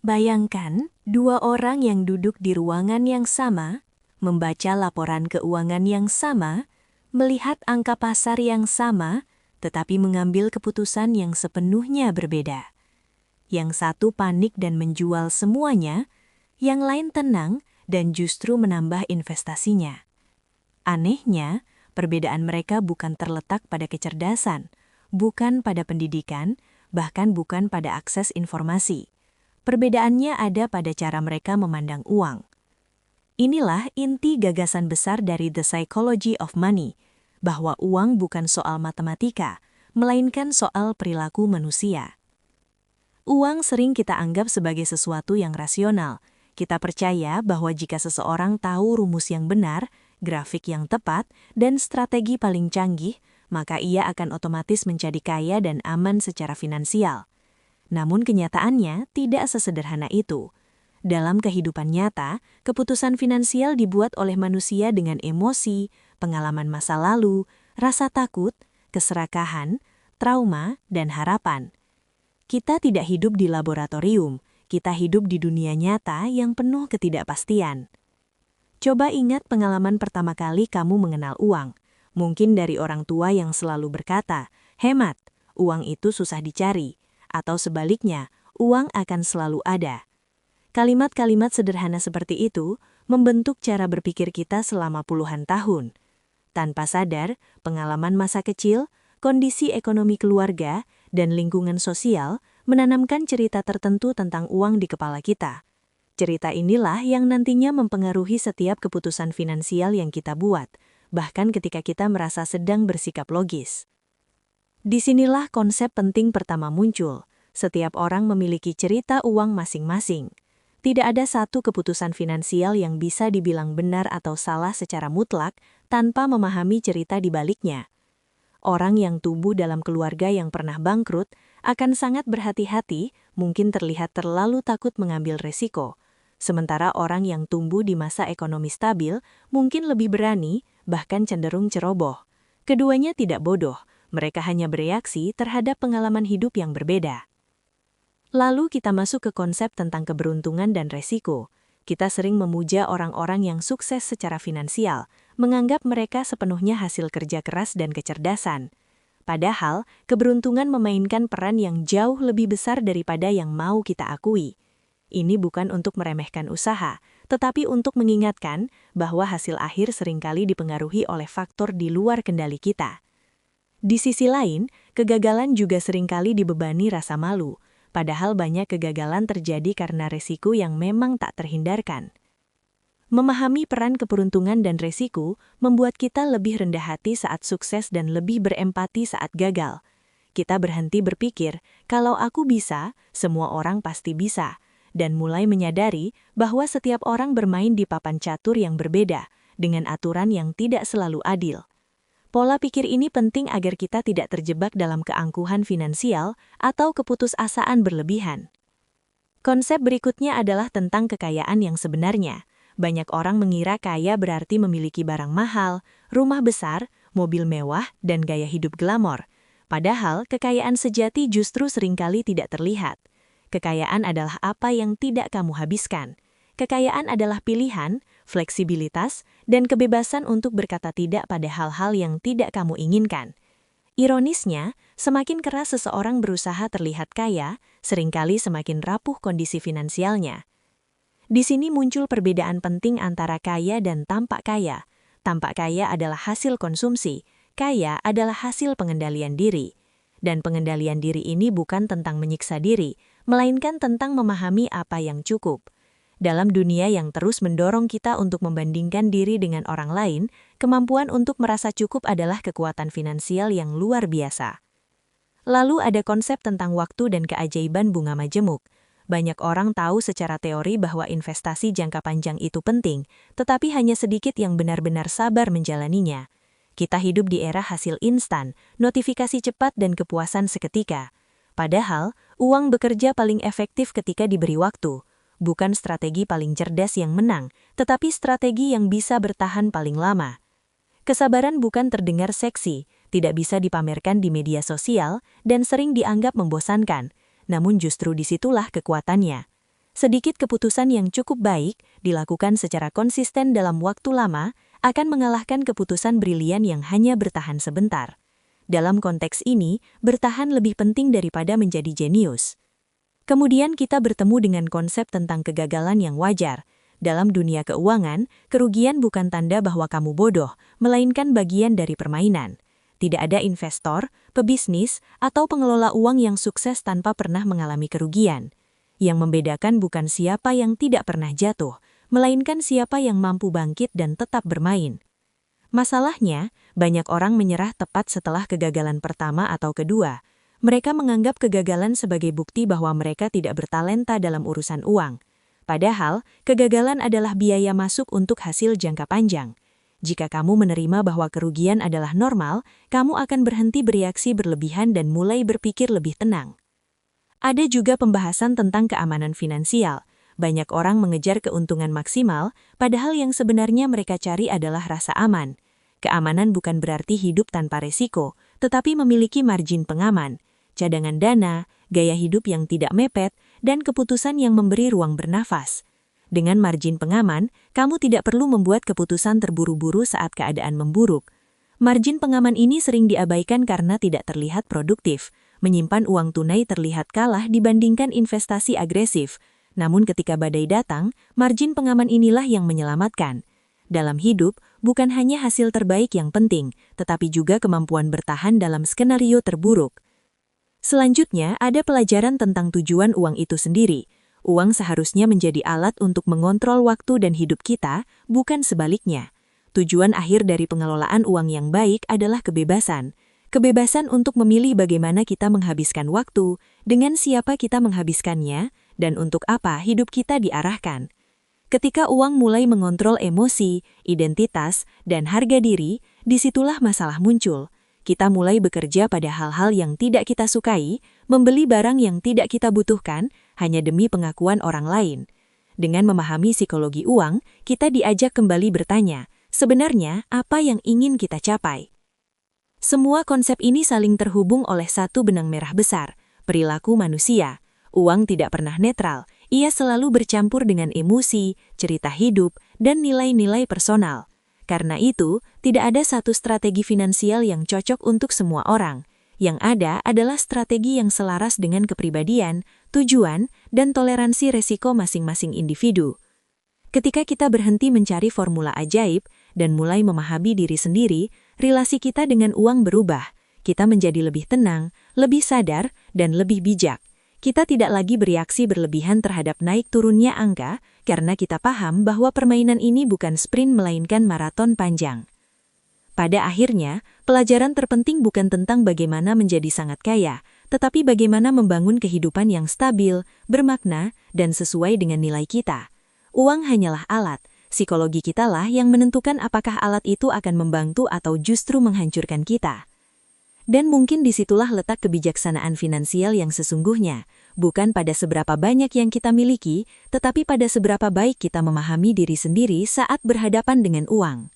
Bayangkan, dua orang yang duduk di ruangan yang sama, membaca laporan keuangan yang sama, melihat angka pasar yang sama, tetapi mengambil keputusan yang sepenuhnya berbeda. Yang satu panik dan menjual semuanya, yang lain tenang dan justru menambah investasinya. Anehnya, perbedaan mereka bukan terletak pada kecerdasan, bukan pada pendidikan, bahkan bukan pada akses informasi. Perbedaannya ada pada cara mereka memandang uang. Inilah inti gagasan besar dari The Psychology of Money, bahwa uang bukan soal matematika, melainkan soal perilaku manusia. Uang sering kita anggap sebagai sesuatu yang rasional. Kita percaya bahwa jika seseorang tahu rumus yang benar, grafik yang tepat, dan strategi paling canggih, maka ia akan otomatis menjadi kaya dan aman secara finansial. Namun kenyataannya tidak sesederhana itu. Dalam kehidupan nyata, keputusan finansial dibuat oleh manusia dengan emosi, pengalaman masa lalu, rasa takut, keserakahan, trauma, dan harapan. Kita tidak hidup di laboratorium, kita hidup di dunia nyata yang penuh ketidakpastian. Coba ingat pengalaman pertama kali kamu mengenal uang. Mungkin dari orang tua yang selalu berkata, "Hemat, uang itu susah dicari." Atau sebaliknya, uang akan selalu ada. Kalimat-kalimat sederhana seperti itu membentuk cara berpikir kita selama puluhan tahun. Tanpa sadar, pengalaman masa kecil, kondisi ekonomi keluarga, dan lingkungan sosial menanamkan cerita tertentu tentang uang di kepala kita. Cerita inilah yang nantinya mempengaruhi setiap keputusan finansial yang kita buat, bahkan ketika kita merasa sedang bersikap logis. Disinilah konsep penting pertama muncul. Setiap orang memiliki cerita uang masing-masing. Tidak ada satu keputusan finansial yang bisa dibilang benar atau salah secara mutlak tanpa memahami cerita di baliknya. Orang yang tumbuh dalam keluarga yang pernah bangkrut akan sangat berhati-hati, mungkin terlihat terlalu takut mengambil resiko. Sementara orang yang tumbuh di masa ekonomi stabil mungkin lebih berani, bahkan cenderung ceroboh. Keduanya tidak bodoh. Mereka hanya bereaksi terhadap pengalaman hidup yang berbeda. Lalu kita masuk ke konsep tentang keberuntungan dan resiko. Kita sering memuja orang-orang yang sukses secara finansial, menganggap mereka sepenuhnya hasil kerja keras dan kecerdasan. Padahal, keberuntungan memainkan peran yang jauh lebih besar daripada yang mau kita akui. Ini bukan untuk meremehkan usaha, tetapi untuk mengingatkan bahwa hasil akhir seringkali dipengaruhi oleh faktor di luar kendali kita. Di sisi lain, kegagalan juga seringkali dibebani rasa malu, padahal banyak kegagalan terjadi karena resiko yang memang tak terhindarkan. Memahami peran keberuntungan dan resiko membuat kita lebih rendah hati saat sukses dan lebih berempati saat gagal. Kita berhenti berpikir, kalau aku bisa, semua orang pasti bisa, dan mulai menyadari bahwa setiap orang bermain di papan catur yang berbeda, dengan aturan yang tidak selalu adil. Pola pikir ini penting agar kita tidak terjebak dalam keangkuhan finansial atau keputusasaan berlebihan. Konsep berikutnya adalah tentang kekayaan yang sebenarnya. Banyak orang mengira kaya berarti memiliki barang mahal, rumah besar, mobil mewah, dan gaya hidup glamor. Padahal, kekayaan sejati justru seringkali tidak terlihat. Kekayaan adalah apa yang tidak kamu habiskan. Kekayaan adalah pilihan, fleksibilitas, dan kebebasan untuk berkata tidak pada hal-hal yang tidak kamu inginkan. Ironisnya, semakin keras seseorang berusaha terlihat kaya, seringkali semakin rapuh kondisi finansialnya. Di sini muncul perbedaan penting antara kaya dan tampak kaya. Tampak kaya adalah hasil konsumsi, kaya adalah hasil pengendalian diri. Dan pengendalian diri ini bukan tentang menyiksa diri, melainkan tentang memahami apa yang cukup. Dalam dunia yang terus mendorong kita untuk membandingkan diri dengan orang lain, kemampuan untuk merasa cukup adalah kekuatan finansial yang luar biasa. Lalu ada konsep tentang waktu dan keajaiban bunga majemuk. Banyak orang tahu secara teori bahwa investasi jangka panjang itu penting, tetapi hanya sedikit yang benar-benar sabar menjalaninya. Kita hidup di era hasil instan, notifikasi cepat dan kepuasan seketika. Padahal, uang bekerja paling efektif ketika diberi waktu. Bukan strategi paling cerdas yang menang, tetapi strategi yang bisa bertahan paling lama. Kesabaran bukan terdengar seksi, tidak bisa dipamerkan di media sosial, dan sering dianggap membosankan. Namun justru disitulah kekuatannya. Sedikit keputusan yang cukup baik, dilakukan secara konsisten dalam waktu lama, akan mengalahkan keputusan brilian yang hanya bertahan sebentar. Dalam konteks ini, bertahan lebih penting daripada menjadi jenius. Kemudian kita bertemu dengan konsep tentang kegagalan yang wajar. Dalam dunia keuangan, kerugian bukan tanda bahwa kamu bodoh, melainkan bagian dari permainan. Tidak ada investor, pebisnis, atau pengelola uang yang sukses tanpa pernah mengalami kerugian. Yang membedakan bukan siapa yang tidak pernah jatuh, melainkan siapa yang mampu bangkit dan tetap bermain. Masalahnya, banyak orang menyerah tepat setelah kegagalan pertama atau kedua. Mereka menganggap kegagalan sebagai bukti bahwa mereka tidak bertalenta dalam urusan uang. Padahal, kegagalan adalah biaya masuk untuk hasil jangka panjang. Jika kamu menerima bahwa kerugian adalah normal, kamu akan berhenti bereaksi berlebihan dan mulai berpikir lebih tenang. Ada juga pembahasan tentang keamanan finansial. Banyak orang mengejar keuntungan maksimal, padahal yang sebenarnya mereka cari adalah rasa aman. Keamanan bukan berarti hidup tanpa resiko, tetapi memiliki margin pengaman, cadangan dana, gaya hidup yang tidak mepet, dan keputusan yang memberi ruang bernafas. Dengan margin pengaman, kamu tidak perlu membuat keputusan terburu-buru saat keadaan memburuk. Margin pengaman ini sering diabaikan karena tidak terlihat produktif. Menyimpan uang tunai terlihat kalah dibandingkan investasi agresif. Namun ketika badai datang, margin pengaman inilah yang menyelamatkan. Dalam hidup, bukan hanya hasil terbaik yang penting, tetapi juga kemampuan bertahan dalam skenario terburuk. Selanjutnya, ada pelajaran tentang tujuan uang itu sendiri. Uang seharusnya menjadi alat untuk mengontrol waktu dan hidup kita, bukan sebaliknya. Tujuan akhir dari pengelolaan uang yang baik adalah kebebasan. Kebebasan untuk memilih bagaimana kita menghabiskan waktu, dengan siapa kita menghabiskannya, dan untuk apa hidup kita diarahkan. Ketika uang mulai mengontrol emosi, identitas, dan harga diri, disitulah masalah muncul. Kita mulai bekerja pada hal-hal yang tidak kita sukai, membeli barang yang tidak kita butuhkan, hanya demi pengakuan orang lain. Dengan memahami psikologi uang, kita diajak kembali bertanya, sebenarnya apa yang ingin kita capai? Semua konsep ini saling terhubung oleh satu benang merah besar, perilaku manusia. Uang tidak pernah netral, ia selalu bercampur dengan emosi, cerita hidup, dan nilai-nilai personal. Karena itu, tidak ada satu strategi finansial yang cocok untuk semua orang. Yang ada adalah strategi yang selaras dengan kepribadian, tujuan, dan toleransi resiko masing-masing individu. Ketika kita berhenti mencari formula ajaib dan mulai memahami diri sendiri, relasi kita dengan uang berubah. Kita menjadi lebih tenang, lebih sadar, dan lebih bijak. Kita tidak lagi bereaksi berlebihan terhadap naik turunnya angka, karena kita paham bahwa permainan ini bukan sprint melainkan maraton panjang. Pada akhirnya, pelajaran terpenting bukan tentang bagaimana menjadi sangat kaya, tetapi bagaimana membangun kehidupan yang stabil, bermakna, dan sesuai dengan nilai kita. Uang hanyalah alat, psikologi kitalah yang menentukan apakah alat itu akan membantu atau justru menghancurkan kita. Dan mungkin disitulah letak kebijaksanaan finansial yang sesungguhnya, bukan pada seberapa banyak yang kita miliki, tetapi pada seberapa baik kita memahami diri sendiri saat berhadapan dengan uang.